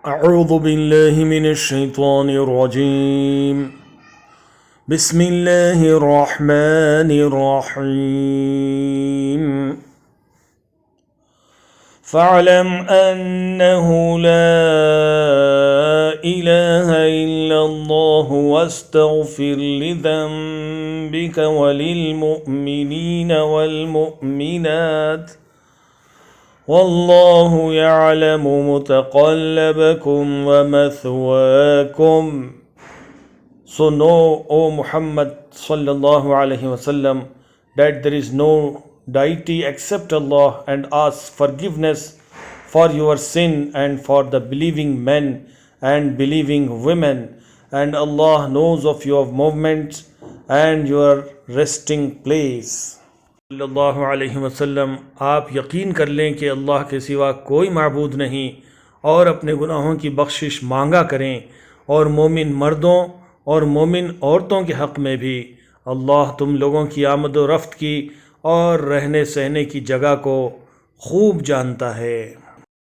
अऊज़ु बिल्लाहि मिनश शैतानिर रजीम। बिस्मिल्लाहिर रहमानिर रहीम। फ़अलम अन्नहु ला इलाहा इल्लल्लाहु वस्तग़फ़िर लिज़ंबिका वलिल मुअमिनीना वल मुअमिनात वल्लाहु यअलमु मुतक़ल्लबकुम व मथवाकुम। So know, O Muhammad sallallahu alaihi wasallam, that there is no deity except Allah, and ask forgiveness for your sin and for the believing men and believing women, and Allah knows of your movements and your resting place. सल्लल्लाहु अलैहि वसल्लम, आप यकीन कर लें कि अल्लाह के सिवा कोई माबूद नहीं, और अपने गुनाहों की बख्शिश मांगा करें, और मोमिन मर्दों और मोमिन औरतों के हक़ में भी अल्लाह तुम लोगों की आमद व रफ्त की और रहने सहने की जगह को खूब जानता है।